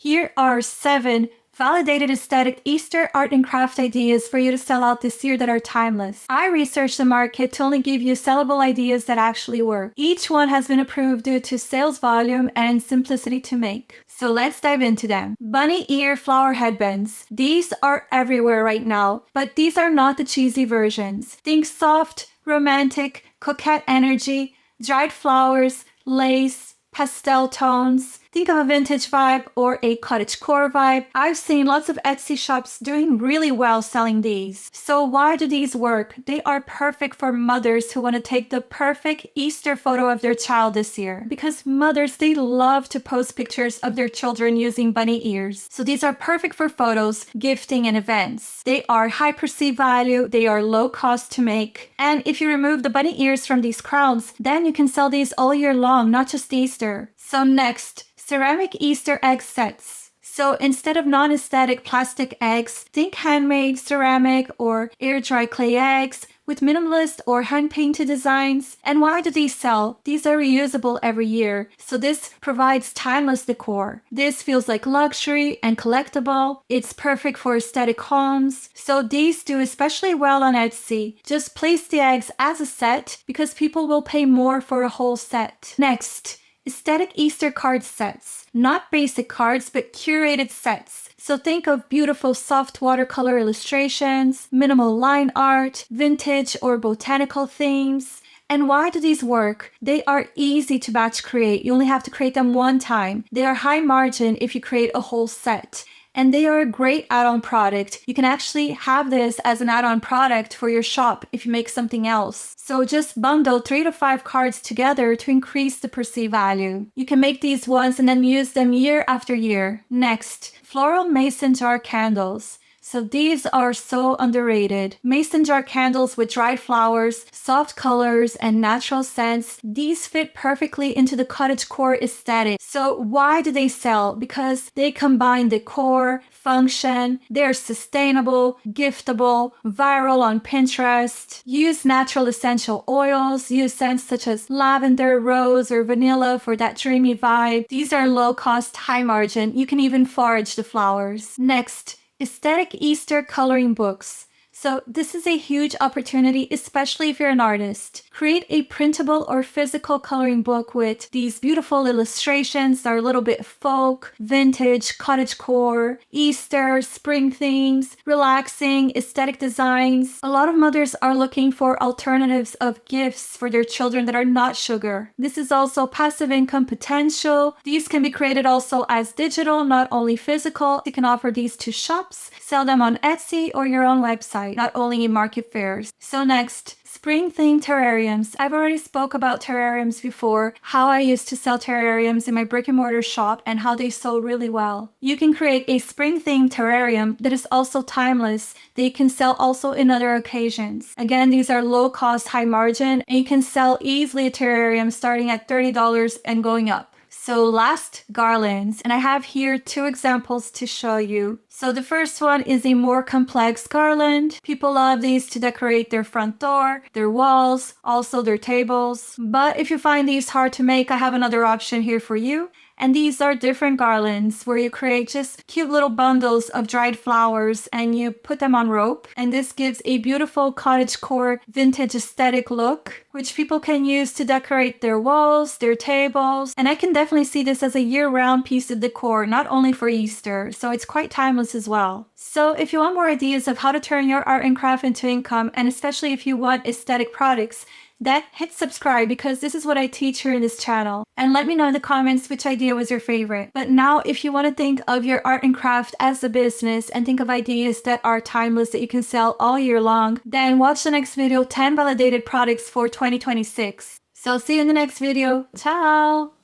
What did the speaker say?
Here are 7 validated aesthetic Easter art and craft ideas for you to sell out this year that are timeless. I researched the market to only give you sellable ideas that actually work. Each one has been approved due to sales volume and simplicity to make. So let's dive into them. Bunny ear flower headbands. These are everywhere right now, but these are not the cheesy versions. Think soft, romantic, coquette energy, dried flowers, lace, pastel tones. Think of a vintage vibe or a cottagecore vibe. I've seen lots of Etsy shops doing really well selling these. So why do these work? They are perfect for mothers who want to take the perfect Easter photo of their child this year. Because mothers, they love to post pictures of their children using bunny ears. So these are perfect for photos, gifting, and events. They are high perceived value, they are low cost to make. And if you remove the bunny ears from these crowns, then you can sell these all year long, not just Easter. So next, ceramic Easter egg sets. So instead of non-aesthetic plastic eggs, think handmade ceramic or air-dry clay eggs with minimalist or hand-painted designs. And why do these sell? These are reusable every year, so this provides timeless decor. This feels like luxury and collectible. It's perfect for aesthetic homes. So these do especially well on Etsy. Just place the eggs as a set because people will pay more for a whole set. Next, aesthetic Easter card sets. Not basic cards, but curated sets. So think of beautiful soft watercolor illustrations, minimal line art, vintage or botanical themes. And why do these work? They are easy to batch create. You only have to create them one time. They are high margin if you create a whole set. And they are a great add-on product. You can actually have this as an add-on product for your shop if you make something else. So just bundle 3 to 5 cards together to increase the perceived value. You can make these once and then use them year after year. Next, floral mason jar candles. So these are so underrated. Mason jar candles with dried flowers, soft colors, and natural scents. These fit perfectly into the cottagecore aesthetic. So why do they sell? Because they combine decor, function, they're sustainable, giftable, viral on Pinterest, use natural essential oils, use scents such as lavender, rose, or vanilla for that dreamy vibe. These are low cost, high margin. You can even forage the flowers. Next, aesthetic Easter coloring books. So this is a huge opportunity, especially if you're an artist. Create a printable or physical coloring book with these beautiful illustrations that are a little bit folk, vintage, cottagecore, Easter, spring themes, relaxing, aesthetic designs. A lot of mothers are looking for alternatives of gifts for their children that are not sugar. This is also passive income potential. These can be created also as digital, not only physical. You can offer these to shops, sell them on Etsy or your own website, not only in market fairs. So next, spring themed terrariums. I've already spoke about terrariums before, how I used to sell terrariums in my brick and mortar shop and how they sold really well. You can create a spring themed terrarium that is also timeless, that you can sell also in other occasions. Again, these are low cost, high margin, and you can sell easily a terrarium starting at $30 and going up. So last, garlands, and I have here 2 examples to show you. So the first one is a more complex garland. People love these to decorate their front door, their walls, also their tables. But if you find these hard to make, I have another option here for you. And these are different garlands where you create just cute little bundles of dried flowers and you put them on rope. And this gives a beautiful cottagecore vintage aesthetic look, which people can use to decorate their walls, their tables. And I can definitely see this as a year-round piece of decor, not only for Easter. So it's quite timeless as well. So if you want more ideas of how to turn your art and craft into income, and especially if you want aesthetic products, then hit subscribe because this is what I teach here in this channel. And let me know in the comments which idea was your favorite. But now if you want to think of your art and craft as a business and think of ideas that are timeless that you can sell all year long, then watch the next video, 10 validated products for 2026. So see you in the next video. Ciao!